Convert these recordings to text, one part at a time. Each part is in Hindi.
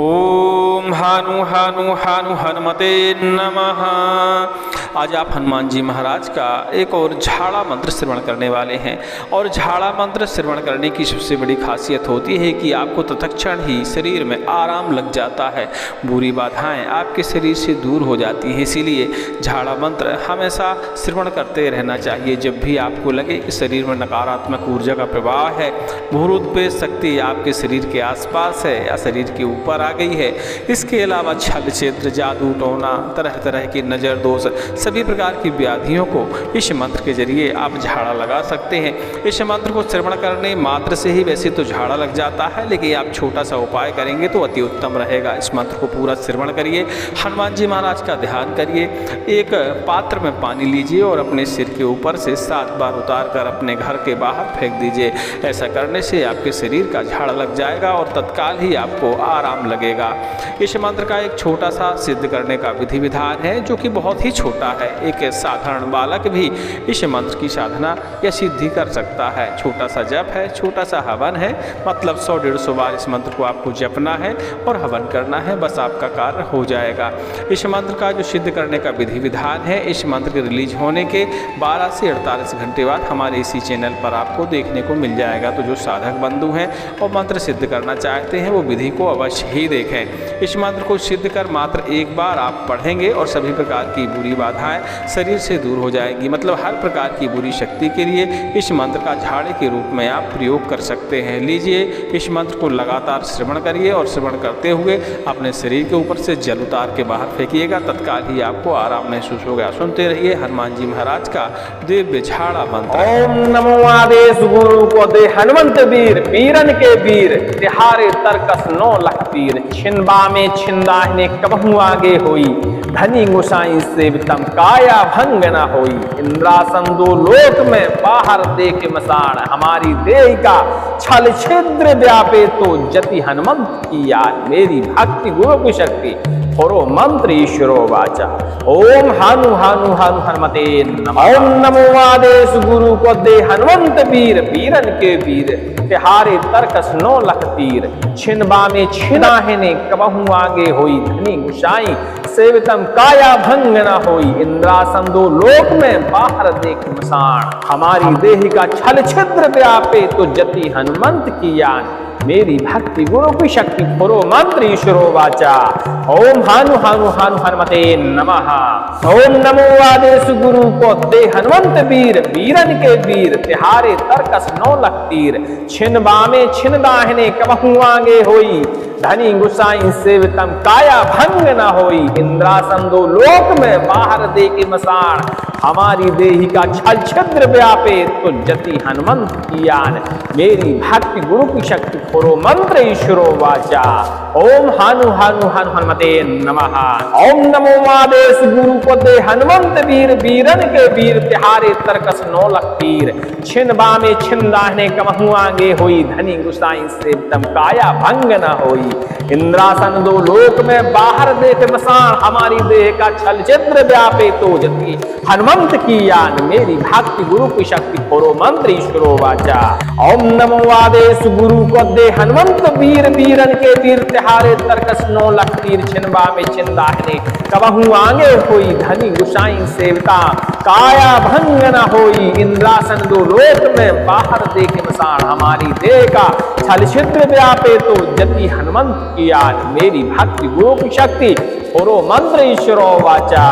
ओम हानु हानु हानु हनुमते नमः। आज आप हनुमान जी महाराज का एक और झाड़ा मंत्र श्रवण करने वाले हैं। और झाड़ा मंत्र श्रवण करने की सबसे बड़ी खासियत होती है कि आपको तत्क्षण ही शरीर में आराम लग जाता है, बुरी बाधाएं आपके शरीर से दूर हो जाती हैं। इसीलिए झाड़ा मंत्र हमेशा श्रवण करते रहना चाहिए। जब भी आपको लगे कि शरीर में नकारात्मक ऊर्जा का प्रभाव है, भूत शक्ति आपके शरीर के आसपास है या शरीर के ऊपर आ गई है, इसके अलावा छल क्षेत्र, जादू टोना, तरह तरह की नज़र दोष, सभी प्रकार की व्याधियों को इस मंत्र के जरिए आप झाड़ा लगा सकते हैं। इस मंत्र को श्रवण करने मात्र से ही वैसे तो झाड़ा लग जाता है, लेकिन आप छोटा सा उपाय करेंगे तो अति उत्तम रहेगा। इस मंत्र को पूरा श्रवण करिए, हनुमान जी महाराज का ध्यान करिए, एक पात्र में पानी लीजिए और अपने सिर के ऊपर से 7 बार उतार कर अपने घर के बाहर फेंक दीजिए। ऐसा करने से आपके शरीर का झाड़ा लग जाएगा और तत्काल ही आपको आराम लगेगा। इस मंत्र का एक छोटा सा सिद्ध करने का विधि विधान है जो कि बहुत ही छोटा है। एक साधारण बालक भी इस मंत्र की साधना या सिद्धि कर सकता है। छोटा सा जप है, छोटा सा हवन है, मतलब 100-150 बार इस मंत्र को आपको जपना है और हवन करना है, बस आपका कार्य हो जाएगा। इस मंत्र का जो सिद्ध करने का विधि विधान है, इस मंत्र के रिलीज होने के 12 से 48 घंटे बाद हमारे इसी चैनल पर आपको देखने को मिल जाएगा। तो जो साधक बंधु हैं और मंत्र सिद्ध करना चाहते हैं वो विधि को अवश्य ही देखें। इस मंत्र को सिद्ध कर मात्र एक बार आप पढ़ेंगे और सभी प्रकार की बुरी बाधाएं शरीर से दूर हो जाएंगी। मतलब हर प्रकार की बुरी शक्ति के लिए इस मंत्र का झाड़े के रूप में आप प्रयोग कर सकते हैं। लीजिए, इस मंत्र को लगातार श्रवण करिए और श्रवण करते हुए अपने शरीर के ऊपर से जल उतार के बाहर फेंकिएगा, तत्काल ही आपको आराम महसूस होगा। सुनते रहिए हनुमान जी महाराज का दिव्य झाड़ा मंत्र। ओम नमो आदेश गुरु को दे हनुमंत वीर, वीरन के वीर तिहारे तरकस 9 लाख तीर, छिनबा में छिंदाहने कबहू आगे होई, धनी गुसाई सेवितम काया भंग न होई, इंद्रासन 2 लोक में बाहर देख मसाण, हमारी देह का छल छिद्र व्यापे तो जति हनुमंत की याद, मेरी भक्ति गुरु की शक्ति परो मंत्र ईश्वरो वाचा। ओम हानु हानु हानु हनुमते नमः। ओम नमो आदेश गुरु को दे हनुमंत वीर, वीरन के वीर तिहारे तरकस 9 लाख तीर, छिनबा में छिनाहने कबहू आगे होई, धनी गुसाई सेवितम काया भंग न होई, इंद्रासन 2 लोक में बाहर देख मसाण, हमारी देह का छल छिद्र व्यापे तो जति हनुमंत की यान, मेरी भक्ति गुरु की शक्ति पुरो मंत्र ईश्वरो वाचा। ओम हानु हानु हानु हनुमते नमः। ओम नमो आदेश गुरु को दे हनुमंत वीर, वीरन के वीर तिहारे तरकस 9 लाख तीर, छिनबा में छिनदाहने कबहू आगे होई, धनी गुसाई सेवितम काया भंग न होई, इंद्रासन 2 लोक में बाहर देके मसाण, हमारी देही का छल छिद्र व्यापे तो जति हनुमंत की यान, मेरी भक्ति गुरु की शक्ति पुरो मंत्र ईश्वरो वाचा। ओम हानु हानु हानु हनुमते नमः। ओम नमो आदेश गुरु को दे हनुमंत वीर, वीरन के वीर तिहारे तरकस 9 लाख तीर, छिनबा में छिंदाहने कबहू आगे होई, धनी गुसाई सेवितम काया भंग न होई, इंद्रासन 2 लोक में बाहर देख मसाण, हमारी देह का छल छिद्र व्यापे तो जति हनुमंत की यान, मेरी भक्ति गुरु की शक्ति पुरो मंत्र ईश्वरो वाचा। ओम नमो आदेश गुरु को दे हनुमंत वीर, वीरन के वीर तिहारे तरकस 9 लाख तीर, छिनबा में छिंदाहने कबहू आगे होई, धनी गुसाई सेविता काया भंग न होई, इंद्रासन 2 लोक में बाहर देख मसाण, हमारी देह का छल छिद्र व्यापे तो जति हनुमंत की यान, मेरी भक्ति गुरु की शक्ति पुरो मंत्र ईश्वरो वाचा।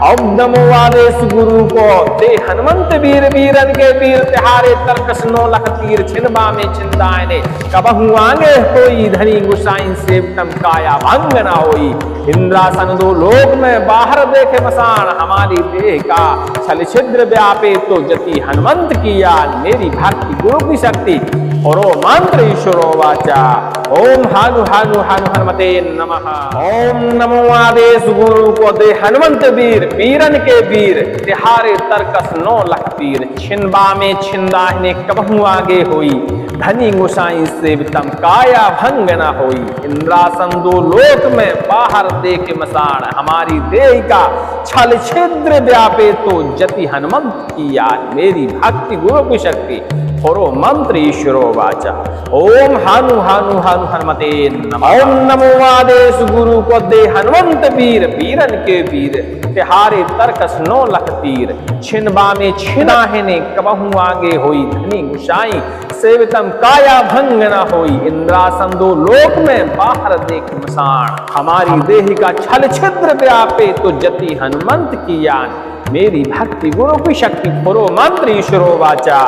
ओम नमो आदेश गुरु को दे हनुमंत वीर, वीरन के वीर तिहारे तरकस 9 लाख तीर, छिनबा में छिंदाहने कबहू आगे होई, धनी गुसाई सेवितम काया भंग न होई, इंद्रासन 2 लोक में बाहर देखे मसाण, हमारी देह का छल छिद्र व्यापे तो जति हनुमंत की यान, मेरी भक्ति गुरु की शक्ति परो मंत्र ईश्वरो वाचा। ओम हानु हानु हानु हनुमते नमः। ओम नमो आदेश गुरु को दे हनुमंत वीर, वीरन के वीर तिहारे तरकस 9 लाख तीर, छिनबा में छिंदाहने कबहू आगे होई, धनी गुसाई सेवितम काया भंग न होई, इंद्रासन 2 लोक में बाहर देख मसाण, हमारी देह का छल छिद्र व्यापे तो जति हनुमंत की याद, मेरी भक्ति गुरु की शक्ति पुरो मंत्र ईश्वरो वाचा। ओम हानु हानु हानु हनुमते नमः। ओम नमो आदेश गुरु को दे हनुमंत वीर, वीरन के वीर तिहारे तरकस 9 लख तीर। छिनबा में छिनाहने कबहू आगे होई, धनी गुसाई सेवितम काया भंग न होई। इंद्रासन 2 लोक में बाहर देख मसान, हमारी देह का छल छिद्र व्यापे तो जति हनुमंत की यान। मेरी भक्ति गुरु की शक्ति पुरो मंत्र ईश्वरो वाचा।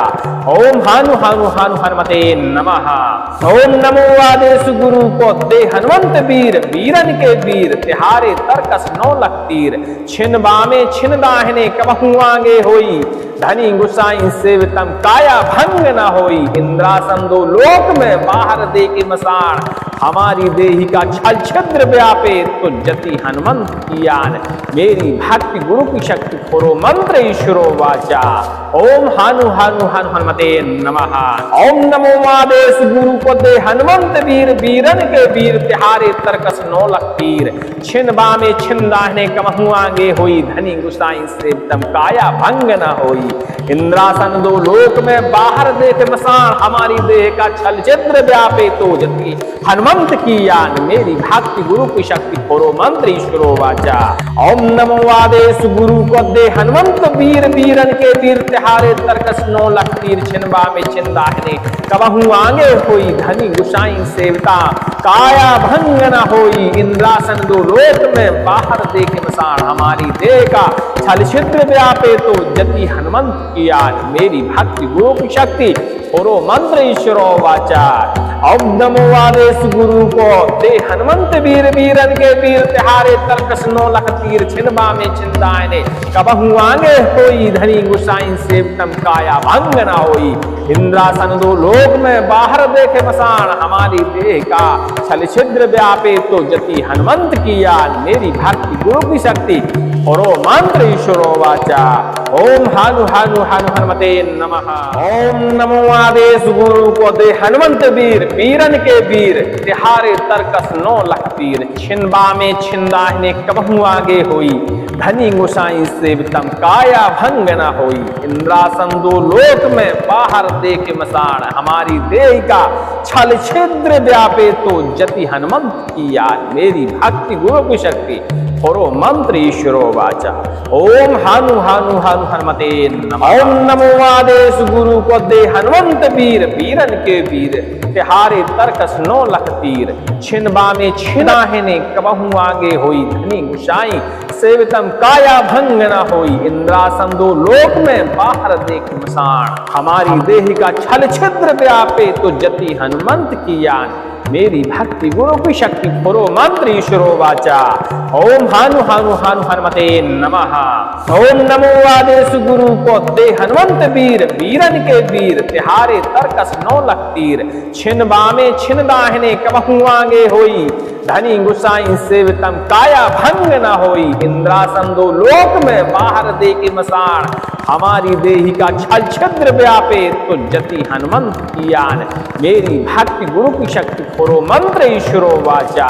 ओम हानु हानु हानु हनुमते नमः। ओम नमो आदेश गुरु को दे हनुमंत वीर, वीरन के वीर तिहारे तरकस 9 लख तीर। छिनबा में छिन दाहिने कबहू आगे होई, धनी गुसाई सेवितम काया भंग न होई। इंद्रासन 2 लोक में बाहर दे के मसान, हमारी देही का छल छिद्र व्यापे तो जति हनुमंत की यान। मेरी भक्ति गुरु की शक्ति पुरो मंत्र ईश्वरो वाचा। ओम हानु हानु हानु हनुमते नमः। ओम नमो आदेश गुरु को दे हनुमंत वीर, वीरन के वीर तिहारे तरकस 9 लख तीर। छिनबा में छिन दाहिने कबहू आगे होई, धनी गुसाई सेवितम काया भंग न होई। इंद्रासन 2 लोक में बाहर देख मसान, हमारी देह का छल छिद्र व्यापे तो जति हनुमंत की यान। मेरी भक्ति गुरु की शक्ति पुरो मंत्र ईश्वरो वाचा। ओम नमो आदेश गुरु को दे हनुमंत वीर, वीरन के वीर तिहारे तरकस 9 लख तीर। छिनबा में छिन दाहिने कबहू आगे होई, धनी गुसाई सेवता काया भंग न होई। इंद्रासन 2 लोक में बाहर देखे मसान, हमारी देह का छल छिद्र व्यापे तो जति हनुमंत की यान। मेरी भक्ति गुरु की शक्ति पुरो मंत्र ईश्वरो वाचा। ओम नमो आदेश गुरु को दे हनुमंत वीर, वीरन के वीर तिहारे तरकस 9 लख तीर। छिनबा में छिन दाहिने कबहू आगे होई, धनी गुसाई सेवितम काया भंग न होई। इंद्रासन 2 लोक में बाहर देखे मसान, हमारी देह का छल छिद्र व्यापे तो जति हनुमंत की यान। मेरी भक्ति गुरु की शक्ति पुरो मंत्र ईश्वरो वाचा। ओम हानु हानु हानु हनुमते नमः। ओम नमो आदेश गुरु को दे हनुमंत वीर, वीरन के वीर तिहारे तरकस 9 लख तीर। छिनबा में छिन दाहिने कबहू आगे होई, धनी गुसाई सेवितम काया भंग न होई। इंद्रासन 2 लोक में बाहर देखे मसान, हमारी देह का छल छिद्र व्यापे तो जति हनुमंत की यान। मेरी भक्ति गुरु की शक्ति पुरो मंत्र ईश्वरो वाचा। ओम हानु हानु हानु हनुमते नमः। ओम नमो आदेश गुरु को दे हनुमंत वीर, वीरन के वीर तिहारे तरकस 9 लख तीर। छिनबा में छिनाहने कबहू आगे होई, धनी गुसाई सेवितम काया भंग न होई। इंद्रासन 2 लोक में बाहर देख मसान, हमारी देह का छल छिद्र व्यापे तो जति हनुमंत की यान। मेरी भक्ति गुरु की शक्ति पुरो मंत्र ईश्वरो वाचा। ओम हानु हानु हानु हनुमते नमः। ओम नमो आदेश गुरु को दे हनुमंत वीर, वीरन के वीर तिहारे तरकस 9 लख तीर। छिनबा में छिन दाहिने कबहू आगे होई, धनी गुसाई सेवितम काया भंग न होई। इंद्रासन 2 लोक में बाहर देखे मसान, हमारी देही का छल छिद्र व्यापे तो जति हनुमंत की यान। मेरी भक्ति गुरु की शक्ति पुरो मंत्र ईश्वरो वाचा।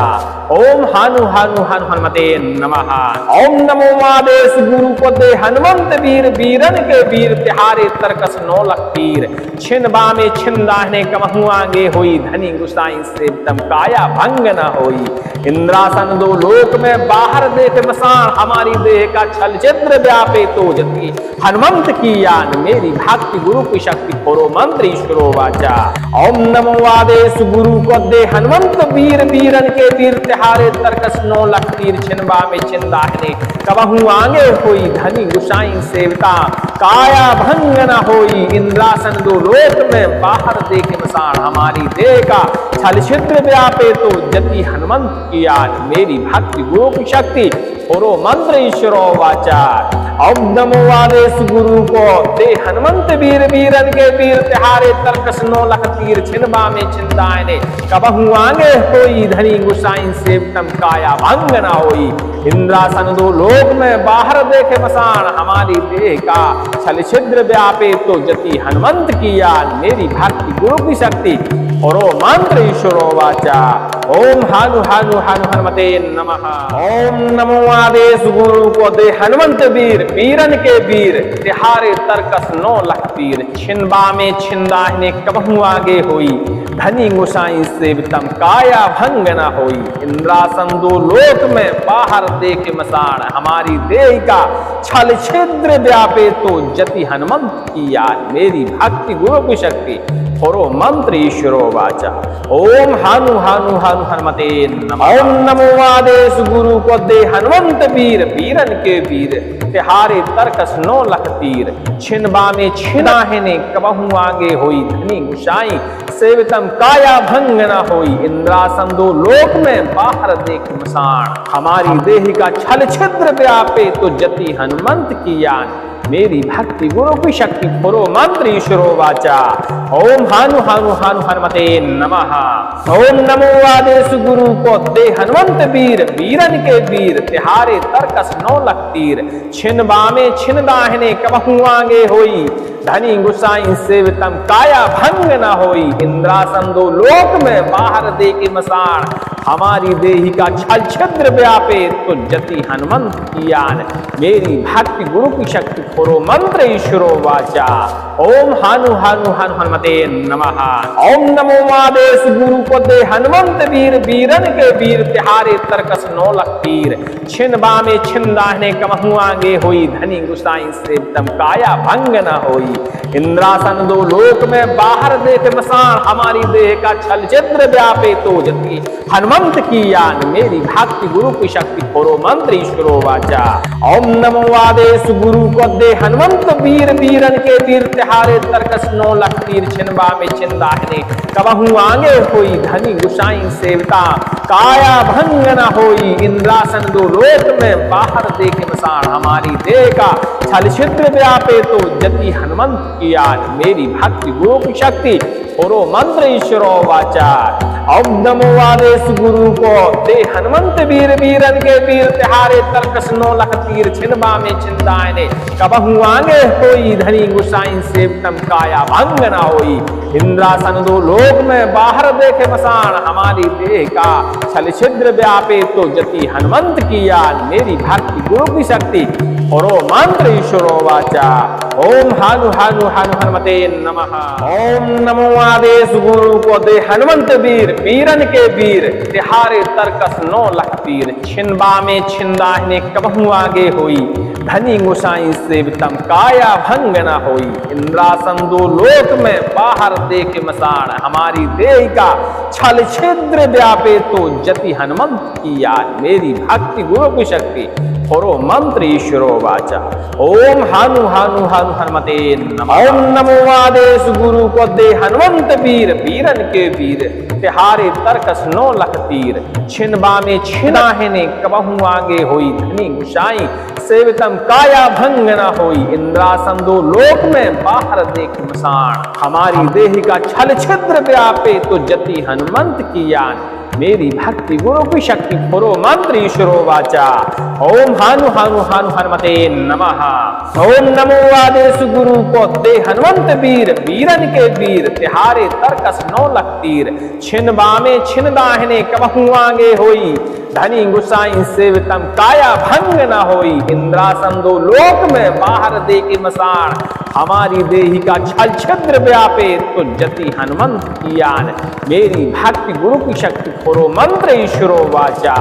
ओम हानु हानु हानु हनुमते नमः। ओम नमो आदेश गुरु को दे हनुमंत वीर, वीरन के वीर तिहारे तरकस 9 लख तीर। छिनबा में छिन दाहिने कबहू आगे होई, धनी गुसाई सेवितम काया भंग न होई। इंद्रासन 2 लोक में बाहर देख मसान, हमारी देह का छल छिद्र व्यापे तो जति हनुमंत की यान। मेरी भक्ति गुरु की शक्ति पुरो मंत्र ईश्वरो वाचा। ओम नमो आदेश गुरु को दे हनुमंत वीर, वीरन के वीर तिहारे तरकस 9 लख तीर। छिनबा में छिन दाहिने कबहू आगे होई, धनी गुसाई सेविता काया भंग न होई। इंद्रासन 2 लोक में बाहर देखे मसान, हमारी देह का छल छिद्र व्यापे तो जति हनुमंत की यान। मेरी भक्ति गुरु की शक्ति पुरो मंत्र ईश्वरो वाचा। ओम नमो आदेश गुरु को दे हनुमंत वीर, वीरन के वीर तिहारे तरकस 9 लख तीर। छिनबा में छिन दाहिने कबहू आगे होई, धनी गुसाई सेवितम काया भंग न होई। इंद्रासन 2 लोक में बाहर देखे मसान, हमारी देह का छल छिद्र व्यापे तो जति हनुमंत की यान। मेरी भक्ति गुरु की शक्ति पुरो मंत्र ईश्वरो वाचा। ओम हानु हानु हानु हनुमते नमः। ओम नमो आदेश गुरु को दे हनुमंत वीर, बीरन के वीर तिहारे तरकस 9 लख तीर छिनबा में छिंदाहने कबहू आगे होई धनी गोसाई सेवितम काया भंग न होई इंद्रासन दो लोक में बाहर दे के मसाण हमारी देह का छल छिद्र व्यापे तो जति हनुमंत की याद मेरी भक्ति गुरु की शक्ति थोरो मंत्र ईश्वरो वाचा ओम हानु हानु हानु हनुमते नमः ओम नमो आदेश गुरु को दे हनुमंत वीर बीरन के वीर तिहारे तरकस 9 लख तीर छिनबा में छिनाहने कबहू आगे होई धनी गुसाई सेवितम काया भंग न होई इंद्रासन दो लोक में बाहर देख मसाण हमारी देह का छल छिद्र व्यापे तो जति हनुमंत की यान मेरी भक्ति गुरु की शक्ति थोरो मंत्र ईश्वरो वाचा ओम हानु हानु हानु हनुमते नमः ओम नमो आदेश गुरु को दे हनुमंत वीर बीरन के वीर तिहारे तरकस 9 लख तीर छिनबा में छिनदाहने कबहू आगे होई धनी गुसाई सेवितम काया भंग न होई इंद्रासन दो लोक में बाहर दे के मसाण हमारी देही का छल छिद्र व्यापे तो जति हनुमंत की यान मेरी भक्ति गुरु की शक्ति थोरो मंत्र ईश्वरो वाचा ओम हानु हानु हानु हनुमते नमः ओम नमो आदेश गुरु को दे हनुमंत वीर बीरन के वीर तिहारे तरकस 9 लख तीर छिनबा में छिंदाहने कबहू आगे होई धनी गुसाई सेवितम काया भंग न होई इंद्रासन दो लोक में बाहर देख मसाण हमारी देह का छल छिद्र व्यापे तो जति हनुमंत की यान मेरी भक्ति गुरु की शक्ति थोरो मंत्र ईश्वरो वाचा ओम नमो आदेश गुरु को दे हनुमंत वीर बीरन के वीर तिहारे तरकस 9 लख तीर छिनबा में छिंदाहने कबहू आगे होई धनी गुसाई सेविता काया भंग न होई इंद्रासन दो लोक में बाहर देख मसाण हमारी देह का छल छिद्र व्यापे तो जति हनुमंत की यान मेरी भक्ति गुरु की शक्ति थोरो मंत्र ईश्वरो वाचा ओम नमो आदेश गुरु को दे हनुमंत वीर बीरन के वीर तिहारे तरकस 9 लख तीर छिनबा में छिंदाहने कबहू आगे होई धनी गुसाई सेवितम काया भंग न होई इंद्रासन दो लोक में बाहर देखे मसाण हमारी देह का छल छिद्र व्यापे तो जति हनुमंत की याद मेरी भक्ति गुरु की शक्ति और मंत्र ईश्वरो वाचा ओम हानु हानु हानु हनुमते नमः ओम नमो आदेश गुरु को दे हनुमंत वीर बीरन के वीर तिहारे तरकस 9 लख तीर छिनबा में छिंदाहने कबहू आगे होई धनी गोसाई सेवितम काया भंग न होई इंद्रासन दो लोक में बाहर देख मसाण हमारी देह का छल छिद्र व्यापे तो जति हनुमंत की याद मेरी भक्ति गुरु की शक्ति थोरो मंत्र ईश्वरो वाचा ओम हानु हानु हानु हनुमते नमः ओम नमो आदेश गुरु को दे हनुमंत वीर बीरन के वीर तिहारे तरकस 9 लख तीर छिनबा में छिनाहने कबहू आगे होई धनी गुसाई सेवितम काया भंग न होई इंद्रासन दो लोक में बाहर देख मसाण हमारी देह का छल छिद्र व्यापे तो जति हनुमंत की यान मेरी भक्ति गुरु की शक्ति थोरो मंत्र ईश्वरो वाचा ओम हानु हानु हानु हनुमते नमः ओम नमो आदेश गुरु को दे हनुमंत वीर बीरन के वीर तिहारे तरकस 9 लख तीर छिनबा में छिनदाहने कबहू आगे होई धनी गुसाई सेवितम काया भंग न होई इंद्रासन दो लोक में बाहर दे के मसाण हमारी देही का छल छिद्र व्यापे तो जति हनुमंत की यान मेरी भक्ति गुरु की शक्ति थोरो मंत्र ईश्वरो वाचा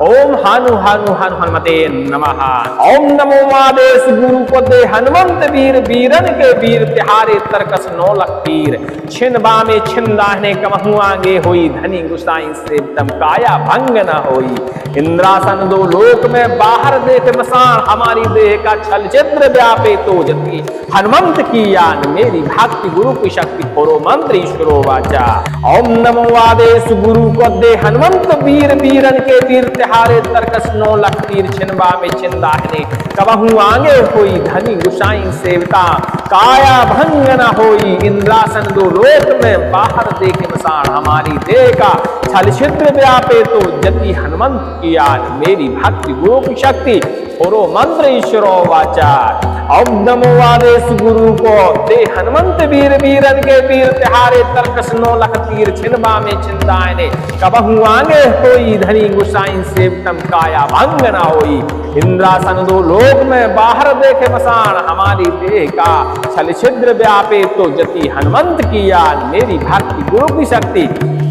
ओम हानु हानु हानु हनुमते नमः ओम नमो आदेश गुरु को दे हनुमंत वीर बीरन के वीर तिहारे तरकस 9 लख तीर छिनबा में छिंदाहने कबहू आगे होई धनी गुसाई सेवितम काया भंग न होई इंद्रासन दो लोक में बाहर देख मसाण हमारी देह का छल छिद्र व्यापे तो जति हनुमंत की यान मेरी भक्ति गुरु की शक्ति थोरो मंत्र ईश्वरो वाचा ओम नमो आदेश गुरु को दे हनुमंत वीर बीरन के वीर तिहारे तरकस 9 लख तीर छिनबा में छिंदाहने कबहू आगे होई धनी गुसाई सेविता काया भंग न होई इंद्रासन दो लोक में बाहर देख मसाण हमारी देह का छल छिद्र व्यापे तो जति हनुमंत की याद मेरी भक्ति गुरु की शक्ति होरो मंत्र ईश्वरो वाचा। ओम नमो आदेश गुरु को दे हनुमंत वीर वीरन के वीर तिहारे तरकस 9 लख तीर छिनबा में छिंदायने कबहू आगे होई धनी गुसाई सेवतम काया भंग न होई। इंद्रासन 2 लोक में बाहर देखे मसान हमारी देह का छल छिद्र व्यापे तो जति हनुमंत किया मेरी भक्ति गुरु की शक्ति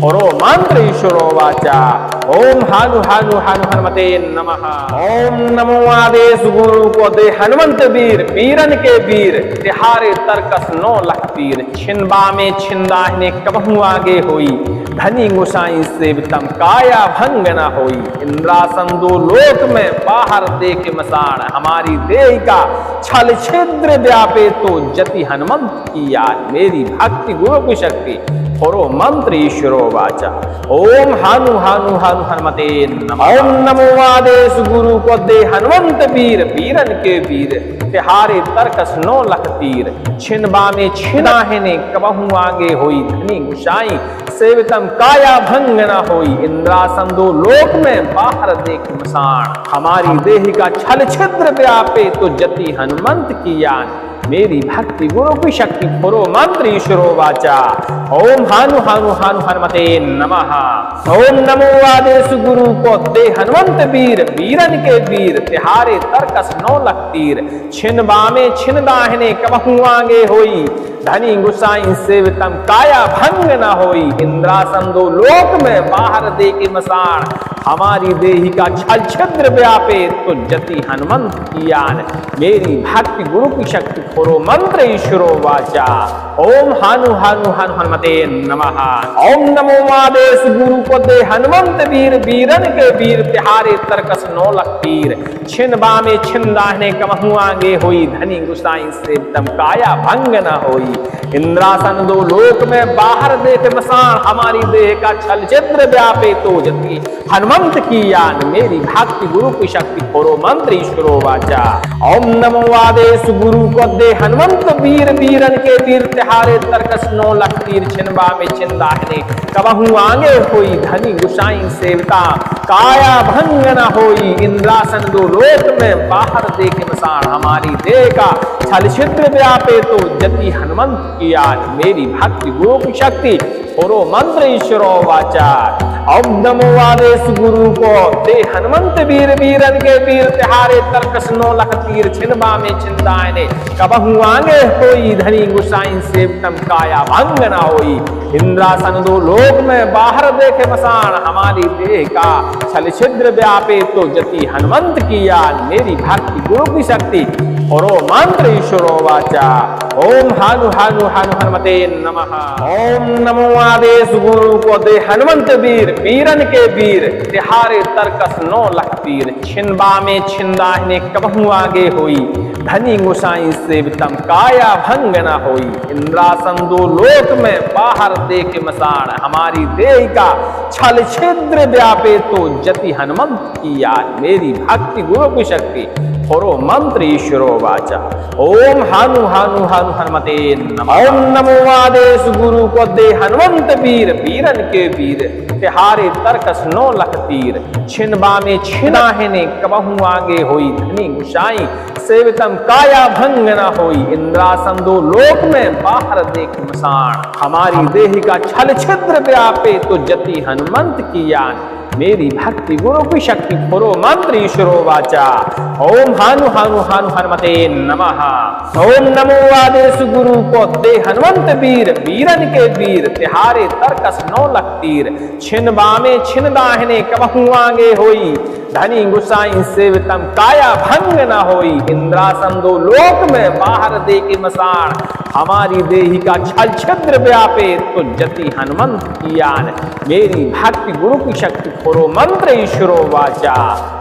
और मंत्र ईश्वरो वाचा। ओम हानु हानु हानु हनुमते नमः। ओम नमो आदेश गुरु को दे हनुमंत वीर वीरन के वीर तिहारे तरकस 9 लख तीर छिनबा में छिंदाहने कबहू आगे होई धनी गुसाई सेवतम काया भंग न होई। इंद्रासन 2 लोक में बाहर देख मसान हमारी देह का छल छिद्र व्यापे तो जति हनुमंत की याद मेरी भक्ति गुरु की शक्ति और मंत्र ईश्वरो वाचा। ओम हानु हानु हानु हनुमते नमः। ओम नमो आदेश गुरु को दे हनुमंत वीर वीरन के वीर तिहारे तरकस 9 लख तीर छिनबा में छिदाहने कबहू आगे होई धनी गुसाई सेवतम काया भंग न होई। इंद्रासन 2 लोक में बाहर देख मसान हमारी देह का छल छिद्र व्यापे तो जति हनुमंत की यान मेरी भक्ति गुरु की शक्ति पुरो मंत्र ईश्वरो वाचा। ओम हानु हानु हानु हनुमते नमः। ओम नमो आदेश गुरु को दे हनुमंत वीर वीरन के वीर तिहारे तरकस 9 लख तीर छिनबा में छिनदाहने कबहू आगे होई धनी गुसाई सेवतम काया भंग न होई। इंद्रासन 2 लोक में बाहर देखे मसान हमारी देही का छल छिद्र व्यापे तो जति हनुमंत की यान मेरी भक्ति गुरु की शक्ति पुरो मंत्र ईश्वरो वाचा। ओम हानु हानु हानु हनुमते नमः। ओम नमो आदेश गुरु को दे हनुमंत वीर वीरन के वीर तिहारे तरकस 9 लख तीर छिनबा में छिंदाहने कबहू आगे होई धनी गुसाई सेवतम काया भंग न होई। इंद्रासन 2 लोक में बाहर देख मसान हमारी देह का छल छिद्र व्यापे तो जति हनुमंत की यान मेरी भक्ति गुरु की शक्ति पुरो मंत्र ईश्वरो वाचा। ओम नमो आदेश गुरु को दे हनुमंत वीर वीरन के वीर तिहारे तरकस 9 लख तीर छिनबा में छिंदाहने कबहू आगे होई धनी गुसाई सेवता काया भंग न होई। इंद्रासन 2 लोक में बाहर देखे मसान हमारी देह का छल छिद्र व्यापे तो जति हनुमंत की याद मेरी भक्ति गुरु की शक्ति पुरो मंत्र ईश्वरो वाचा। ओम नमो आदेश गुरु को दे हनुमंत वीर वीरन के वीर तिहारे तरकस 9 लख तीर छिनबा में छिंदायने कबहू आगे होई धनी गुसाई सेवतम काया भंग न होई। इंद्रासन 2 लोक में बाहर देखे मसान हमारी देह का छल छिद्र व्यापे तो जति हनुमंत की याद मेरी भक्ति गुरु की शक्ति और मंत्र ईश्वरो वाचा। ओम हानु हानु हानु हनुमते नमः। ओम नमो आदेश गुरु को दे हनुमंत वीर वीरन के वीर तिहारे तरकस 9 लख तीर छिनबा में छिंदाहने कबहू आगे होई धनी गुसाई सेवतम काया भंग न होई। इंद्रासन 2 लोक में बाहर देखे मसान हमारी देह का छल छिद्र व्यापे तो जति हनुमंत की याद मेरी भक्ति गुरु की शक्ति और मंत्र ईश्वरो वाचा। ओम हानु हानु हानु हनुमते नमः। ओम नमो आदेश गुरु को दे हनुमंत वीर वीरन के वीर तिहारे तरकस 9 लख तीर छिनबा में छिदाहने कबहू आगे होई धनी गुसाई सेवतम काया भंग न होई। इंद्रासन 2 लोक में बाहर देख मसान हमारी देह का छल छिद्र व्यापे तो जति हनुमंत की यान मेरी भक्ति गुरु की शक्ति पुरो मंत्र ईश्वरो वाचा। ओम हानु हानु हानु हनुमते नमः। ओम नमो आदेश गुरु को दे हनुमंत वीर वीरन के वीर तिहारे तरकस 9 लख तीर छिनबा में छिनदाहने कबहू आगे होई धनी गुसाई सेवतम काया भंग न होई। इंद्रासन 2 लोक में बाहर देखे मसान हमारी देही का छल छिद्र व्यापे तो जति हनुमंत की यान मेरी भक्ति गुरु की शक्ति पुरो मंत्र ईश्वरो वाचा।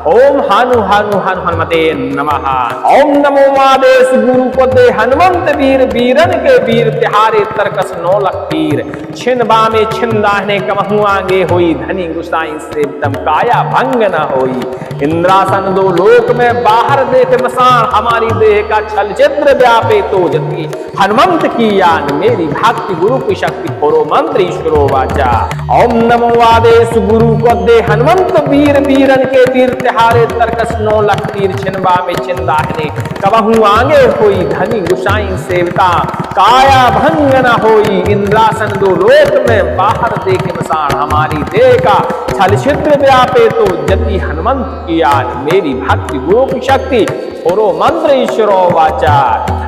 ओम हानु हानु हानु हनुमते नमः। ओम नमो आदेश गुरु को दे हनुमंत वीर वीरन के वीर तिहारे तरकस 9 लख तीर छिनबा में छिंदाहने कबहू आगे होई धनी गुसाई सेवतम काया भंग न होई। इंद्रासन दो लोक में बाहर देख मसान हमारी देह का छल छिद्र व्यापे तो जति हनुमंत की यान मेरी भक्ति गुरु की शक्ति खोरो मंत्र ईश्वरो वाचा। ओम नमो आदेश गुरु को दे हनुमंत वीर वीरन के वीर तिहारे तरकस 9 लाख तीर छिनबा में छिंदाहने कबहू आगे होई धनी गुसाई सेवता काया भंग न होई। इंद्रासन दो लोक में बाहर देखे मसान हमारी देह का छल छिद्र व्यापे तो जति हनुमंत की याद मेरी भक्ति गुरु की शक्ति खोरो मंत्र ईश्वरो वाचा।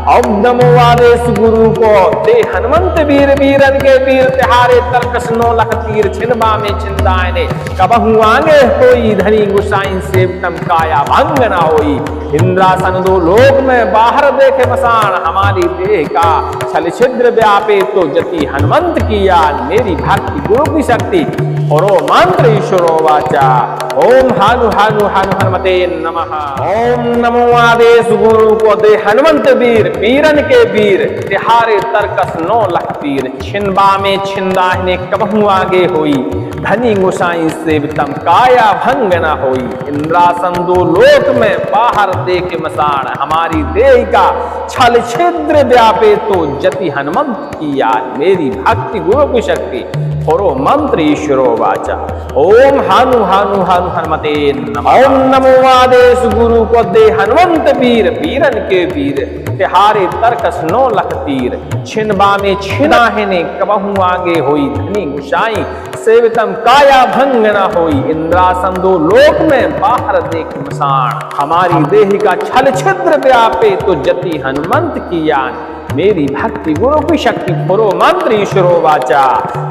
ओम नमो आदेश गुरु को दे हनुमंत वीर वीरन के वीर तिहारे तरकस 9 लाख तीर छिनबा में छिंदायने कबहू आगे होई धनी गुसाई सेवतम काया भंग न होई। इंद्रासन दो लोक में बाहर देखे मसान हमारी देह का छल छिद्र व्यापे तो जति हनुमंत की याद मेरी भक्ति गुरु की शक्ति और मंत्र ईश्वरो वाचा। ओम हानु हानु हानु हनुमते नमः। ओम नमो आदेश गुरु को दे हनुमंत वीर वीरन के वीर तिहारे तरकस 9 लाख तीर छिनबा में छिंदाहने कबहू आगे होई धनी गुसाई सेवतम काया भंग न होई। इंद्रासन दो लोक में बाहर देखे मसान हमारी देह का छल छिद्र व्यापे तो जति हनुमंत की याद मेरी भक्ति गुरु की शक्ति और मंत्र ईश्वरो वाचा। ओम हानु हानु हानु हनुमते नमः। ओम नमो आदेश गुरु को दे हनुमंत वीर वीरन के वीर तिहारे तरकस 9 लाख तीर छिनबा में छिनाहने कबहू आगे होई धनी गुसाई सेवतम काया भंग न होई। इंद्रासन दो लोक में बाहर देख मसान हमारी देह का छल छिद्र व्यापे तो जति हनुमंत की यान मेरी भक्ति गुरु की शक्ति खोरो मंत्र ईश्वरो वाचा।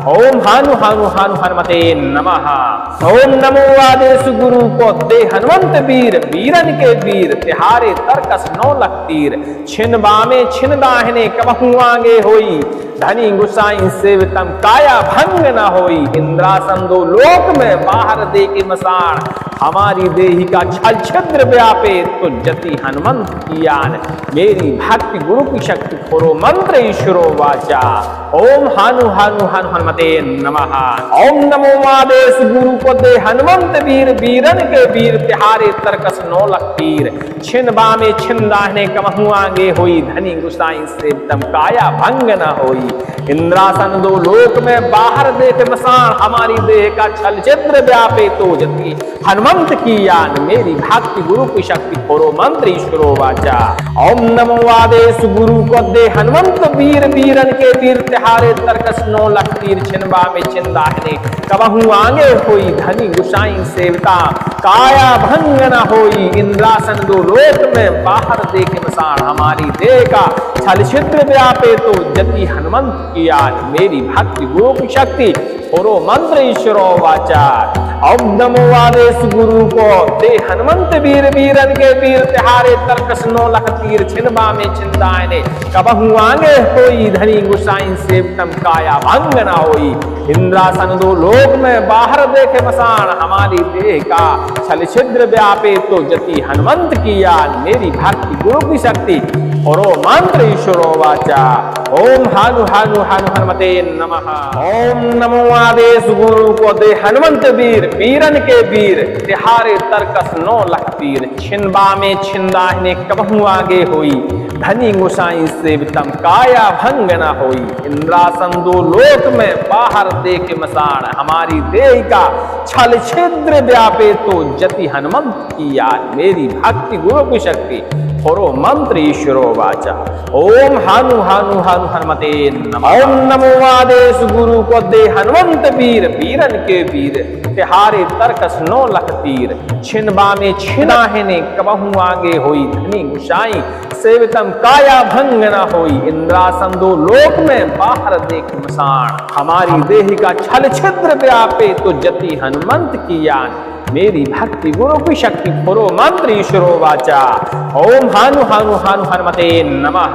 ओम हानु हानु हानु हनुमते नमः। ओम नमो आदेश गुरु को दे हनुमंत वीर वीरन के वीर तिहारे तरकस 9 लाख तीर छिनबा में छिनदाहने कबहू आगे होई धनी गुसाई सेवतम काया भंग न होई। इंद्रासन दो लोक में बाहर देखे मसान हमारी देही का छल छिद्र व्यापे तो जति हनुमंत की यान मेरी भक्ति गुरु की शक्ति खोरो मंत्र ईश्वरो वाचा। ओम हानु हानु हानु हनुमते नमः। ओम नमो आदेश गुरु को दे हनुमंत वीर वीरन के वीर तिहारे तरकस 9 लाख तीर छिनबा में छिंदाहने कबहू आगे होई धनी गुसाई सेवतम काया भंग न होई। इंद्रासन दो लोक में बाहर देख मसान हमारी देह का छल छिद्र व्यापे तो जति हनुमंत की यान मेरी भक्ति गुरु की शक्ति खोरो मंत्र ईश्वरो वाचा। ओम नमो आदेश गुरु को दे हनुमंत वीर वीरन के वीर तिहारे तरकस 9 लाख तीर छिनबा में छिंदाहने कबहू आगे होई धनी गुसाई सेवता काया भंग न होई। इंद्रासन दो लोक में बाहर देखे मसान हमारी देह का छल छिद्र व्यापे तो जति हनुमंत की याद मेरी भक्ति गुरु की शक्ति और मंत्र ईश्वरो वाचा। ओम नमो आदेश गुरु को दे हनुमंत वीर वीरन के वीर तिहारे तरकस 9 लाख तीर छिनबा में छिंदायने कबहू आगे होई धनी गुसाई सेवतम काया भंग न होई। इंद्रासन दो लोक में बाहर देखे मसान हमारी देह का छल छिद्र व्यापे तो जति हनुमंत की याद मेरी भक्ति गुरु की शक्ति और मंत्र ईश्वरो वाचा। ओम हानु हानु हानु हनुमते नमः। ओम नमो आदेश गुरु को दे हनुमंत वीर वीरन के वीर तिहारे तरकस 9 लाख तीर छिनबा में छिंदाहने कबहू आगे होई धनी गुसाई सेवतम काया भंग न होई। इंद्रासन दो लोक में बाहर देखे मसान हमारी देह का छल छिद्र व्यापे तो जति हनुमंत की याद मेरी भक्ति गुरु की शक्ति और मंत्र ईश्वरो वाचा। ओम हानु हानु हानु हनुमते नमः। ओम नमो आदेश गुरु को दे हनुमंत वीर वीरन के वीर तिहारे तरकस 9 लाख तीर छिनबा में छिनाहने कबहू आगे होई धनी गुसाई सेवतम काया भंग न होई। इंद्रासन दो लोक में बाहर देख मसान हमारी देह का छल छिद्र व्यापे तो जति हनुमंत की यान मेरी भक्ति गुरु की शक्ति खोरो मंत्र ईश्वरो वाचा। ओम हानु हानु हानु हनुमते नमः।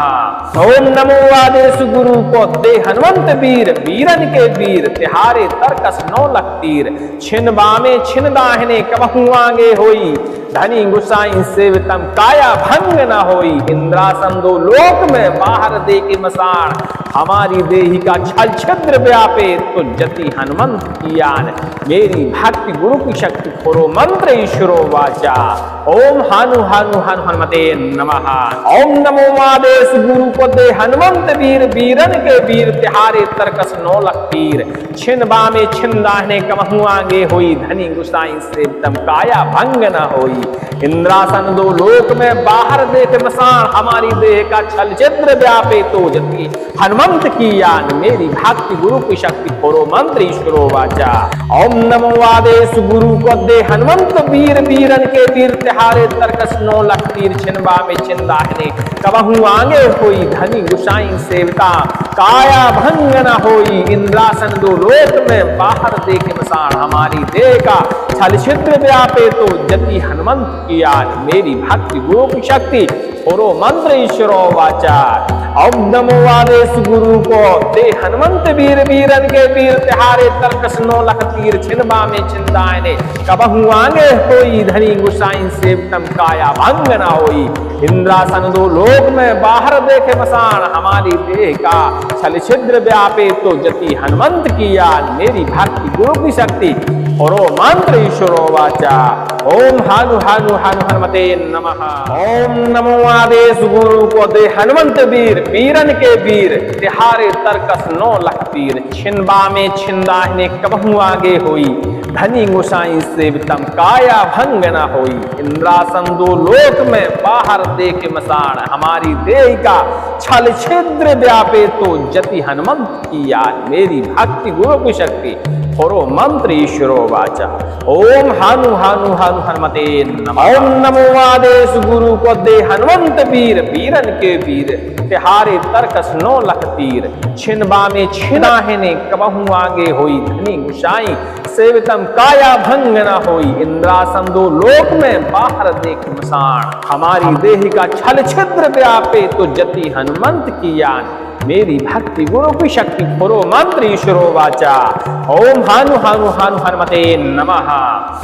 ओम नमो आदेश गुरु को दे हनुमंत वीर वीरन के वीर तिहारे तरकस 9 लाख तीर छिनबा में छिनदाहने कबहू आगे होई धनी गुसाई सेवतम काया भंग न होई। इंद्रासन दो लोक में बाहर देखे मसान हमारी देही का छल छिद्र व्यापे तो जति हनुमंत की आन। मेरी भक्ति गुरु की शक्ति खोरो मंत्र ईश्वरो वाचा। ओम हानु हानु हनु हनुमते नमः। ओम नमो आदेश गुरु को दे हनुमंत वीर वीरन के वीर तिहारे तरकस 9 लख तीर। छिन बामे छिन दाहिने कमहु आगे होई धनी गुसाई से तम काया भंग न होई। इंद्रासन 2 लोक में बाहर देख मसान हमारी देह का छल छिद्र व्यापे तो जति हनुमंत की यान। मेरी भक्ति गुरु की शक्ति खोरो मंत्र ईश्वरो वाचा। ओम नमो आदेश गुरु को दे हनुमंत वीर वीरन के वीर तिहारे तरकस 9 लख तीर। छिन बामे छिन दाहिने कबहु आगे होई धनी गुसाई सेवता काया भंग न होई। इंद्रासन 2 लोक में बाहर देखे मसान हमारी देह का छल छिद्र व्यापे तो जति हनुमंत की यान। मेरी भक्ति गुरु की शक्ति खोरो मंत्र ईश्वरो वाचा। ओम नमो आदेश गुरु को दे हनुमंत वीर वीरन के वीर तिहारे तरकस 9 लख तीर। छिन बामे छिन दाहिने कबहु आगे होई धनी गुसाई सेवतम काया भंग न होई। इंद्रासन 2 लोक में बाहर देखे मसान हमारी देह का छल छिद्र व्यापे तो जति हनुमंत की यान। मेरी भक्ति गुरु की शक्ति खोरो मंत्र ईश्वरो वाचा। ओम हानु हानु हानु हनुमते नमः। ओम नमो आदेश गुरु को दे हनुमंत वीर वीरन के वीर तिहारे तरकस 9 लख तीर। छिन बामे छिन दाहिने कबहु आगे होई धनी गुसाई सेवतम काया भंग न होई। इंद्रासन 2 लोक में बाहर देखे मसान हमारी देह का छल छिद्र व्यापे तो जति हनुमंत की यान। मेरी भक्ति गुरु की शक्ति खोरो मंत्र ईश्वरो वाचा। ओम हानु हानु हानु हनुमते नमः। ओम नमो आदेश गुरु को दे हनुमंत वीर वीरन के वीर तिहारे तरकस 9 लख तीर। छिन बामे छिन दाहिने कबहु आगे होई धनी गुसाई सेवतम काया भंग न होई। इंद्रासन 2 लोक में बाहर देख मसान हमारी देह का छल छिद्र व्यापे तो जति हनुमंत की यान। मेरी भक्ति गुरु की शक्ति खोरो मंत्र ईश्वरो वाचा। ओम हानु हानु हानु हनुमते नमः।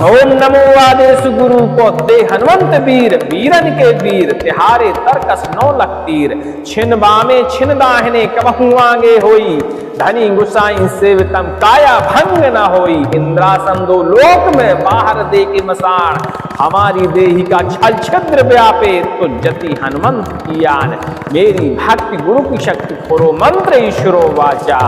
ओम नमो आदेश गुरु को दे हनुमंत वीर वीरन के वीर तिहारे तरकस 9 लख तीर। छिन बामे छिन दाहिने कबहु आगे होई धनी गुसाई सेवतम काया भंग न होई। इंद्रासन 2 लोक में बाहर देखे मसान हमारी देही का छल छिद्र व्यापे तो जति हनुमंत की यान। मेरी भक्ति गुरु की शक्ति खोरो मंत्र ईश्वरो वाचा।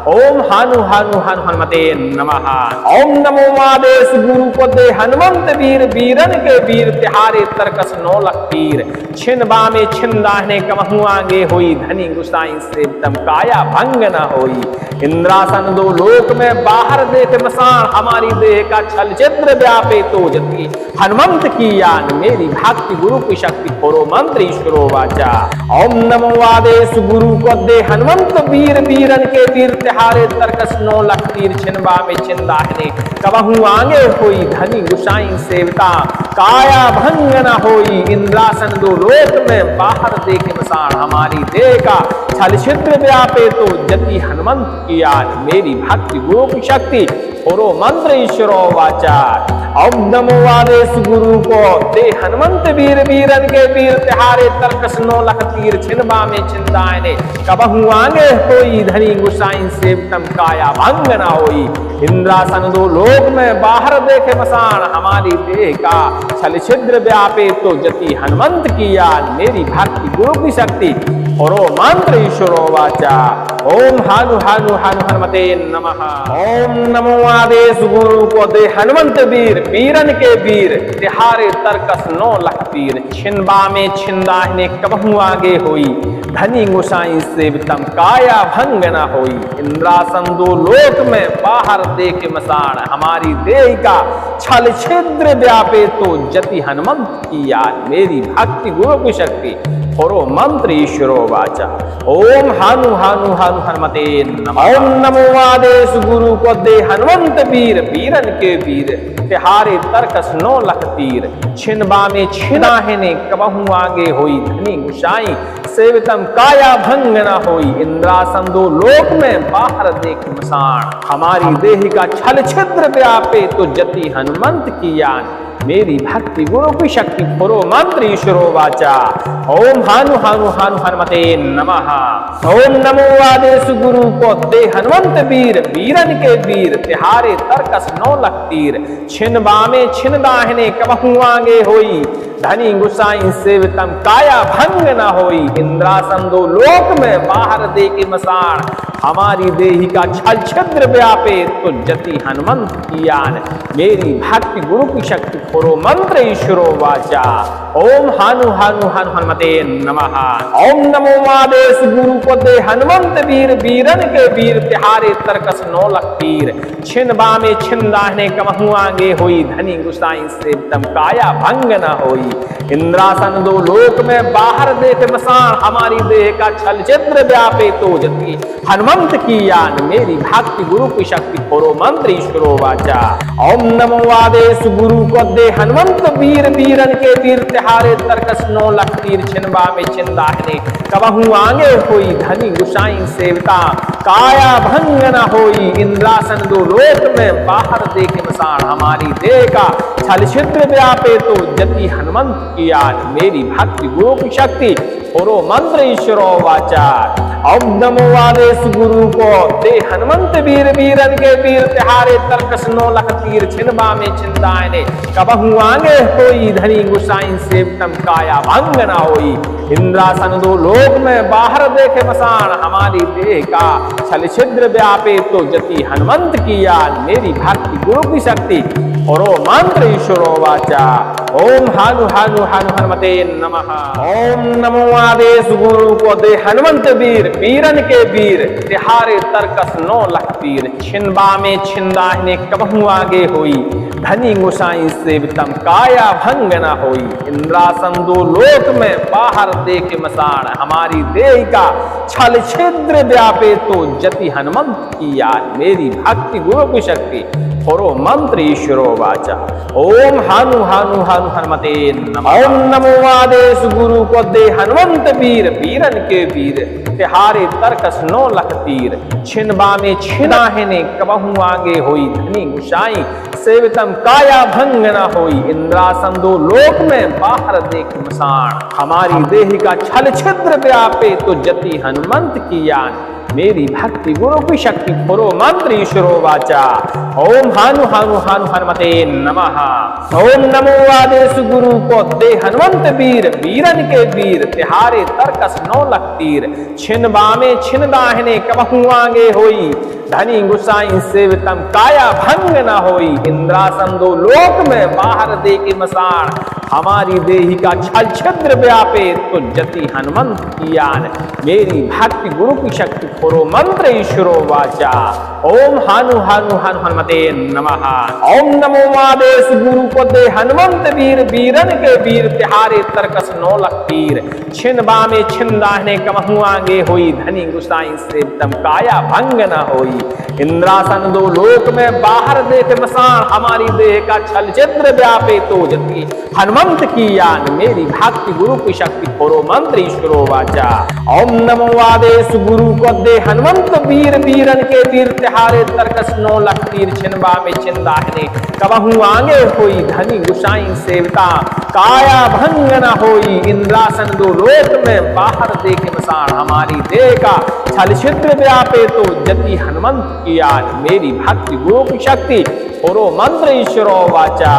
ओम हानु हानु हानु हनुमते नमः। ओम नमो आदेश गुरु को दे हनुमंत वीर वीरन के वीर तिहारे तरकस 9 लख तीर। छिन बामे छिन दाहिने कबहु आगे होई धनी गुसाई सेवतम काया भंग न होई। इंद्रासन 2 लोक में बाहर देख मसान हमारी देह का छल छिद्र व्यापे तो जति हनुमंत की यान। मेरी भक्ति गुरु की शक्ति खोरो मंत्र ईश्वरो वाचा। ओम नमो आदेश गुरु को दे हनुमंत वीर वीरन के वीर तिहारे तरकस 9 लख तीर। छिन बामे छिन दाहिने कबहु आगे होई धनी गुसाई सेवता काया भंग न होई। इंद्रासन 2 लोक में बाहर देखे मसान हमारी देह का छल छिद्र व्यापे तो जति हनुमंत की यान। मेरी भक्ति गुरु की शक्ति खोरो मंत्र ईश्वरो वाचा। ओम नमो आदेश गुरु को दे हनुमंत वीर वीरन के वीर तिहारे तरकस 9 लख तीर। छिन बामे छिन दाहिने कबहु आगे होई धनी गुसाई सेवतम काया भंग न होई। इंद्रासन 2 लोक में बाहर देखे मसान हमारी देह का छल छिद्र व्यापे तो जति हनुमंत की यान। मेरी भक्ति गुरु की शक्ति खोरो मंत्र ईश्वरो वाचा। ओम हानु हानु हानु हनुमते नमः। ओम नमो आदेश गुरु को दे हनुमंत वीर वीरन के वीर तिहारे तरकस 9 लख तीर। छिन बामे छिन दाहिने कबहु आगे होई धनी गुसाई सेवतम काया भंग न होई। इंद्रासन 2 लोक में बाहर देखे मसान हमारी देह का छल छिद्र व्यापे तो जति हनुमंत की यान। मेरी भक्ति गुरु की शक्ति खोरो मंत्र ईश्वरो वाचा। ओम हानु हानु हानु हनुमते नमः। ओम नमो आदेश गुरु को दे हनुमंत वीर वीरन के वीर तिहारे तरकस 9 लख तीर। छिन बामे छिन दाहिने कबहु आगे होई धनी गुसाई सेवतम काया भंग न होई। इंद्रासन 2 लोक में बाहर देख मसान हमारी देह का छल छिद्र व्यापे तो जति हनुमंत की यान। मेरी भक्ति गुरु की शक्ति पुरो मंत्र ईश्वरो वाचा। ओम हानु हानु हानु हनुमते नमः। ओम नमो आदेश गुरु को दे हनुमंत वीर, वीरन के वीर तिहारे तरकस 9 लख तीर। छिन बामे छिन दाहिने कबहू आगे होई, धनी गुसाई सेवितम काया भंग न होई। इंद्रासन 2 लोक में बाहर दे के मसान, हमारी देही का छल छिद्र व्यापे तो जति हनुमंत की आन। मेरी भक्ति गुरु की शक्ति पुरो मंत्र ईश्वरो वाचा। ओम हानु हानु हानु हनुमते नमः। ओम नमो आदेश गुरु को दे हनुमंत वीर, वीरन के वीर तिहारे तरकस 9 लख तीर। छिन बामे छिन दाहिने कबहू आगे होई, धनी गुसाई सेवितम काया भंग न होई। इंद्रासन 2 लोक में बाहर देख मसान, हमारी देह का छल छिद्र व्यापे तो जति हनुमंत की यान। मेरी भक्ति गुरु की शक्ति पुरो मंत्र ईश्वरो वाचा। ओम नमो आदेश गुरु को दे हनुमंत वीर, वीरन के वीर तिहारे तरकस 9 लख तीर। छिन बामे छिन दाहिने कबहू आगे होई, धनी गुसाई सेविता काया भंग न होई। इंद्रासन 2 लोक में बाहर देख मसान, हमारी देह का छल छिद्र व्यापे तो जति हनुमंत की यान। मेरी भक्ति गुरु की शक्ति पुरो मंत्र ईश्वरो वाचा। ओम नमो आदेश गुरु को दे हनुमंत वीर, वीरन के वीर तिहारे तरकस 9 लख तीर। छिन बामे छिन दाहिने कबहू आगे होई, धनी गुसाई सेवितम काया भंग न होई। इंद्रासन 2 लोक में बाहर देखे मसान, हमारी देह का छल छिद्र व्यापे तो जति हनुमंत की यान। मेरी भक्ति गुरु की शक्ति पुरो मंत्र ईश्वरो वाचा। ओम हानु हानु हानु हनुमते नमः। ओम नमो आदेश गुरु को दे हनुमंत वीर, वीरन के वीर तिहारे तरकस 9 लख तीर। छिन बामे छिन दाहिने कबहू आगे होई, धनी गुसाई सेवितम काया भंग न होई। इंद्रासन 2 लोक में बाहर देख मसान, हमारी देह का छल छिद्र व्यापे तो जति हनुमंत की यान। मेरी भक्ति गुरु की शक्ति पुरो मंत्र ईश्वरो वाचा। ओम हानु हानु हानु हनुमते नमः। ओम नमो आदेश गुरु को दे हनुमंत वीर, वीरन के वीर तिहारे तरकस 9 लख तीर। छिन बामे छिन दाहिने कबहू आगे होई, धनी गुसाई सेवितम काया भंग न होई। इंद्रासन 2 लोक में बाहर देख मसान, हमारी देह का छल छिद्र व्यापे तो जति हनुमंत की यान। मेरी भक्ति गुरु की शक्ति पुरो मंत्र ईश्वरो वाचा। ओम हानु हानु हानु हनुमते नमः। ओम नमो आदेश गुरु को दे हनुमंत वीर, वीरन के वीर तिहारे तरकस 9 लख तीर। छिन बामे छिन दाहिने कबहू आगे होई, धनी गुसाई सेवितम काया भंग न होई। इंद्रासन 2 लोक में बाहर देके मसान, हमारी देही का छल छिद्र व्यापे तो जति हनुमंत की यान। मेरी भक्ति गुरु की शक्ति पुरो मंत्र ईश्वरो वाचा। ओम हानु हानु हानु हनुमते नमः। ओम नमो आदेश गुरु को दे हनुमंत वीर, वीरन के वीर तिहारे तरकस 9 लख तीर। छिन बामे छिन दाहिने कबहू आगे होई, धनी गुसाई सेवितम काया भंग न होई। इंद्रासन 2 लोक में बाहर देख मसान, हमारी देह का छल छिद्र व्यापे तो जति हनुमंत की यान। मेरी भक्ति गुरु की शक्ति पुरो मंत्र ईश्वरो वाचा। ओम नमो आदेश गुरु को दे हनुमंत वीर, वीरन के वीर तिहारे तरकस 9 लख तीर। छिन बामे छिन दाहिने कबहू आगे होई, धनी गुसाई सेविता काया भंग न होई। इंद्रासन 2 लोक में बाहर देखे मसान, हमारी देह का छल छिद्र व्यापे तो जति हनुमंत की यान। मेरी भक्ति गुरु की शक्ति पुरो मंत्र ईश्वरो वाचा।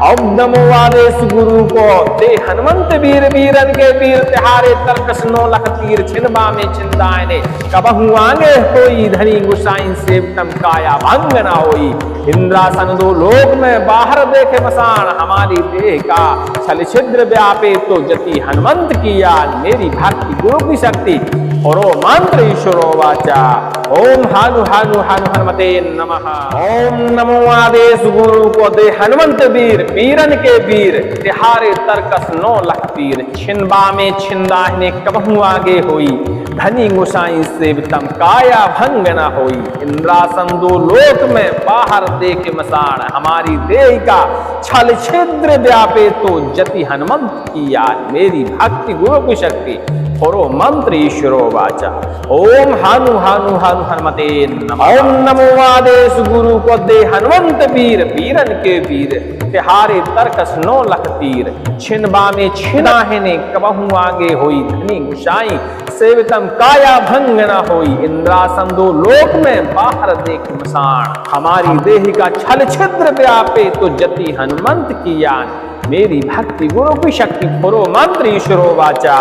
ओम नमो आदेश गुरु को दे हनुमंत वीर, वीरन के वीर तिहारे तरकस 9 लख तीर। छिन बामे छिन दाहिने कबहू आगे होई, धनी गुसाई सेवितम काया भंग न होई। इंद्रासन 2 लोक में बाहर देखे मसान, हमारी देह का छल छिद्र व्यापे तो जति हनुमंत की यान। मेरी भक्ति गुरु की शक्ति पुरो मंत्र ईश्वरो वाचा। ओम हानु हानु हानु हनुमते नमः। ओम नमो आदेश गुरु को दे हनुमंत वीर, वीरन के वीर तिहारे तरकस 9 लख तीर। छिन बामे छिन दाहिने कबहू आगे होई, धनी गुसाई सेवितम काया भंग न होई। इंद्रासन 2 लोक में बाहर देखे मसान, हमारी देह का छल छिद्र व्यापे तो जति हनुमंत की यान। मेरी भक्ति गुरु की शक्ति पुरो मंत्र ईश्वरो वाचा। ओम हानु हानु हानु हनुमते नमः। ओम नमो आदेश गुरु को दे हनुमंत वीर, वीरन के वीर तिहारे तरकस 9 लख तीर, छिनबा में छिनाहने कबहू आगे होई, धनी गुसाई सेवितम काया भंग न होई, इंद्रासन 2 लोक में बाहर देख मसान, हमारी देह का छल छिद्र व्यापे तो जति हनुमंत की यान, मेरी भक्ति गुरु की शक्ति पुरो मंत्र ईश्वरो वाचा।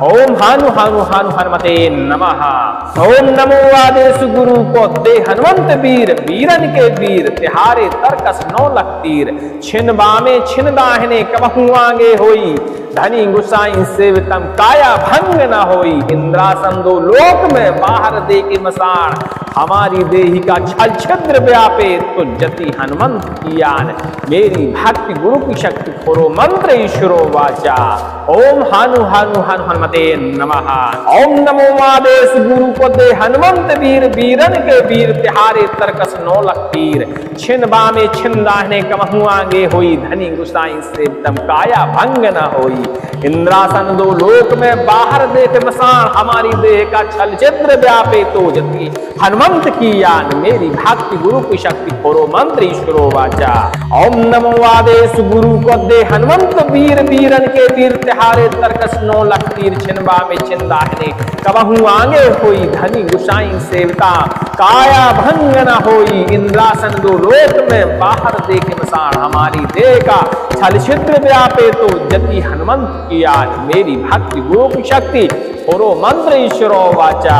ओम हानु हानु हानु हनुमते नमः। ओम नमो आदेश गुरु को दे हनुमंत वीर, वीरन के वीर तिहारे तरकस 9 लख तीर, छिनबा में छिन दाहिने कबहू आगे होई, धनी गुसाई सेवितम काया भंग न होई, इंद्रासन 2 लोक में बाहर दे के मसान, हमारी देही का छल छिद्र व्यापे तो जति हनुमंत की यान, मेरी भक्ति गुरु की शक्ति पुरो मंत्र ईश्वरो वाचा। ओम हानु हानु हानु हनुमते नमः। ओम नमो आदेश गुरु को दे हनुमंत वीर, वीरन के वीर तिहारे तरकस 9 लख तीर, छिनबा में छिन दाहिने कबहू आगे होई, धनी गुसाई सेवितम काया भंग न होई, इंद्रासन 2 लोक में बाहर देख मसान, हमारी देह का छल छिद्र व्यापे तो जति हनुमंत की यान, मेरी भक्ति गुरु की शक्ति पुरो मंत्र ईश्वरो वाचा। ओम नमो आदेश गुरु को दे हनुमंत वीर, वीरन के वीर तिहारे तरकस 9 लख तीर, छिनबा में छिन दाहिने कबहू आगे होई, धनी गुसाई सेविता काया भंग न होई, इंद्रासन 2 लोक में बाहर देख मसान, हमारी देह का छल छिद्र व्यापे तो जति हनुमंत की यान, मेरी भक्ति गुरु की शक्ति पुरो मंत्र ईश्वरो वाचा।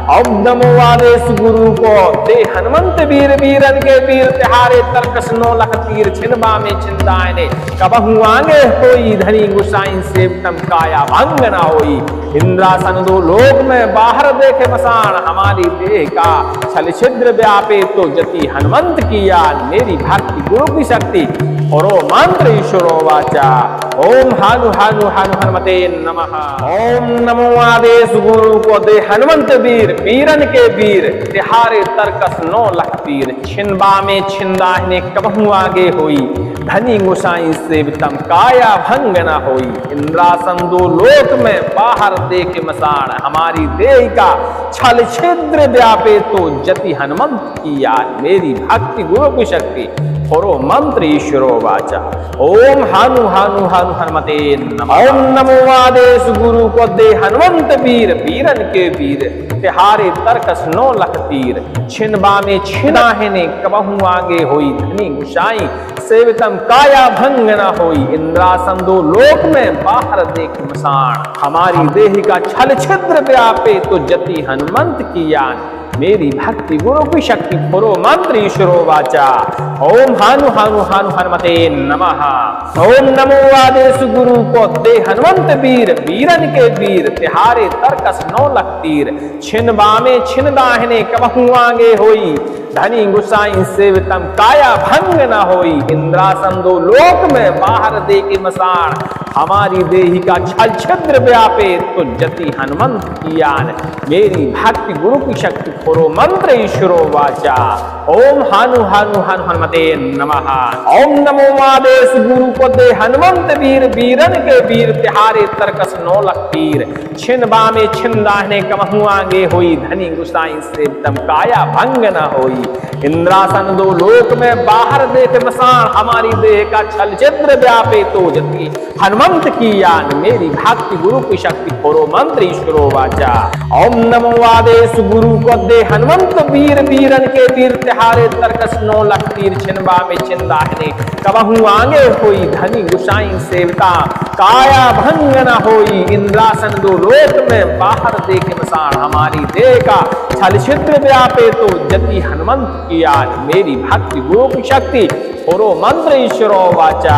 ओम नमो आदेश गुरु को दे हनुमंत वीर, वीरन के वीर तिहारे तरकस 9 लख तीर, छिनबा में छिन दाहिने कबहू आगे होई, धनी गुसाई सेवितम काया भंग न होई, इंद्रासन 2 लोक में बाहर देखे मसान, हमारी देह का छल छिद्र व्यापे तो जति हनुमंत की यान, मेरी भक्ति गुरु की शक्ति पुरो मंत्र ईश्वरो वाचा। ओम हानु हानु हानु हनुमते नमः। ओम नमो आदेश गुरु को दे हनुमंत वीर, वीरन के वीर तिहारे तरकस 9 लख तीर, छिनबा में छिन दाहिने कबहू आगे होई, धनी गुसाई सेवितम काया भंग न होई, इंद्रासन 2 लोक में बाहर देख मसान, हमारी देह का छल छिद्र व्यापे तो जति हनुमंत की यान, मेरी भक्ति गुरु की शक्ति पुरो मंत्र ईश्वरो वाचा। ओम हानु हानु हानु हनुमते नमः। ओम नमो आदेश गुरु को दे हनुमंत वीर, वीरन के वीर तिहारे तरकस 9 लख तीर, छिनबा में छिनाहने कबहू आगे होई, धनी गुसाई सेवितम काया भंग न होई, इंद्रासन 2 लोक में बाहर देख मसान, हमारी देह का छल छिद्र व्यापे तो जति हनुमंत की यान, मेरी भक्ति गुरु की शक्ति पुरो मंत्र ईश्वरो वाचा। ओम हानु हानु हानु हनुमते नमः। ओम नमो आदेश गुरु को दे हनुमंत वीर, वीरन के वीर तिहारे तरकस 9 लख तीर, छिनबा में छिन दाहिने कबहू आगे होई, धनी गुसाई सेवितम काया भंग न होई, इंद्रासन 2 लोक में बाहर दे के मसान, हमारी देही का छल छिद्र व्यापे तो जति हनुमंत की यान, मेरी भक्ति गुरु की शक्ति पुरो मंत्र ईश्वरो वाचा। ओम हानु हानु हानु हनुमते नमः। ओम नमो आदेश गुरु को दे हनुमंत वीर, वीरन के वीर तिहारे तरकस 9 लख तीर, छिनबा में छिन दाहिने कबहू आगे होई, धनी गुसाई सेवितम काया भंग न होई, इंद्रासन 2 लोक में बाहर देख मसान, हमारी देह का छल छिद्र व्यापे तो जति हनुमंत की यान, मेरी भक्ति गुरु की शक्ति पुरो मंत्र ईश्वरो वाचा। ओम नमो आदेश गुरु को दे हनुमंत वीर, वीरन के वीर तिहारे तरकस 9 लख तीर, छिनबा में छिन दाहिने कबहू आगे होई, धनी गुसाई सेविता काया भंग न होई, इंद्रासन 2 लोक में बाहर देख मसान, हमारी देह का छल छिद्र व्यापे तो जति हनुमंत की यान, मेरी भक्ति गुरु की शक्ति पुरो मंत्र ईश्वरो वाचा।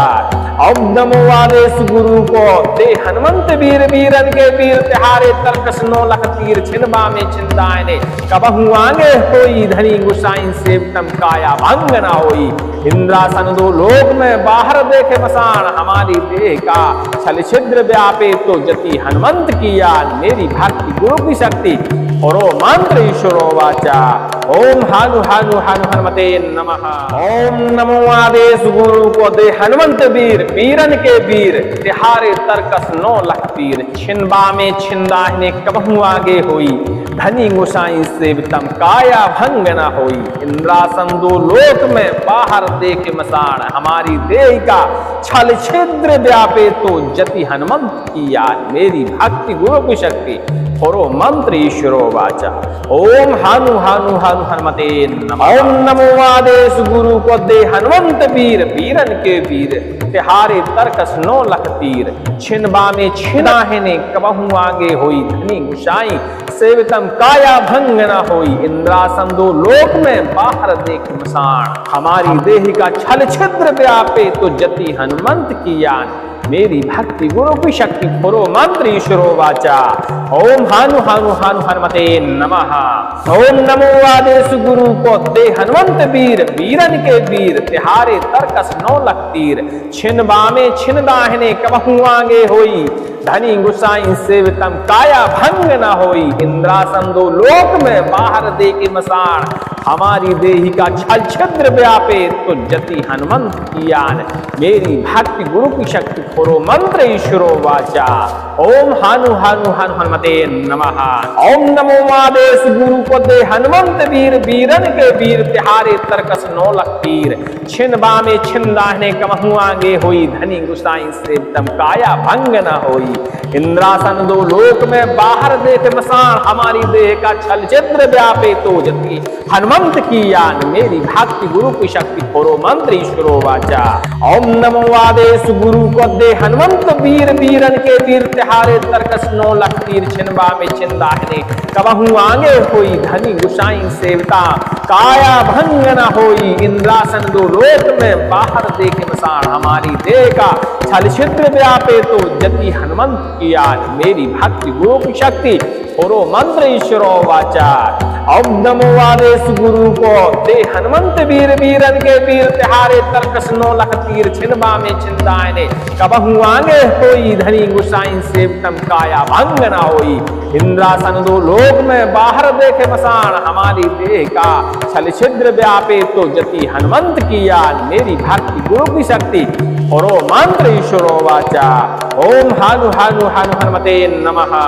ओम नमो आदेश गुरु को दे हनुमंत वीर, वीरन के वीर तिहारे तरकस 9 लख तीर, छिनबा में छिन दाहिने कबहू आगे होई, धनी गुसाई सेवितम काया भंग न होई, इंद्रासन 2 लोक में बाहर देखे मसान, हमारी देह का छल छिद्र व्यापे तो जति हनुमंत की यान, मेरी भक्ति गुरु की शक्ति पुरो मंत्र ईश्वरो वाचा। ओम हानु हानु हानु हनुमते नमः। ओम नमो आदेश गुरु को दे हनुमंत वीर, वीरन के वीर तिहारे तरकस 9 लख तीर, छिनबा में छिन दाहिने कबहू आगे होई, धनी गोसाई सेवितम काया भंग न होई। इंद्रासन दो लोक में बाहर देख मसान, हमारी देह का छल छिद्र व्यापे तो जति हनुमंत की याद। मेरी भक्ति गुरु की शक्ति पुरो मंत्र ईश्वरो वाचा। ओम हानु हानु हानु हनुमते नमः। ओम नमो आदेश गुरु को दे हनुमंत वीर, वीरन के वीर तिहारे तरकस 9 लख तीर। छिनबा में छिनाहने कबहू आगे होई, धनी गुसाई सेवितम काया भंग न होई। इंद्रासन दो लोक में बाहर देख मसान, हमारी देह का छल छिद्र व्यापे तो जति हनुमंत की यान। मेरी भक्ति गुरु की शक्ति पुरो मंत्र ईश्वरो वाचा। ओम हानु हानु हानु हनुमते नमः। ओम नमो आदेश गुरु को दे हनुमंत वीर, वीरन के वीर तिहारे तरकस 9 लख तीर। छिनबा में छिन दाहिने कबहू आगे होई, धनी गुसाई सेवितम काया भंग न होई। इंद्रासन दो लोक में बाहर दे के मसान, हमारी देही का छल छिद्र व्यापे तो जति हनुमंत की यान। मेरी भक्ति गुरु की शक्ति पुरो मंत्र ईश्वरो वाचा। ओम हानु हानु हानु हनुमते नमः। ओम नमो आदेश गुरु को दे हनुमंत वीर, वीरन के वीर तिहारे तरकस 9 लख तीर। छिनबा में छिन दाहिने कबहू आगे होई, धनी गुसाई सेवितम काया भंग न होई। इंद्रासन दो लोक में बाहर देख मसान, हमारी देह का छल छिद्र व्यापे तो जति हनुमंत की यान। मेरी भक्ति गुरु की शक्ति पुरो मंत्र ईश्वरो वाचा। ओम नमो आदेश गुरु को दे हनुमंत वीर, वीरन के वीर तिहारे तरकस 9 लख तीर। छिनबा में छिन दाहिने कबहू आगे होई, धनी गुसाई सेविता काया भंग न होई। इंद्रासन दो लोक में बाहर देख मसान, हमारी देह का छल छिद्र व्यापे तो जति हनुमंत की याद। मेरी भक्ति गुरु की शक्ति पुरो मंत्र ईश्वरो वाचा। ओम नमो आदेश गुरु को दे हनुमंत वीर, वीरन के वीर तिहारे तरकस 9 लख तीर। छिनबा में छिन दाहिने कबहू आगे होई, धनी गुसाई सेवितम काया भंग न होई। इंद्रासन दो लोक में बाहर देखे मसान, हमारी देह का छल छिद्र व्यापे तो जति हनुमंत की याद। मेरी भक्ति गुरु की शक्ति पुरो मंत्र ईश्वरो वाचा। ओम हानु हानु हानु हनुमते नमः।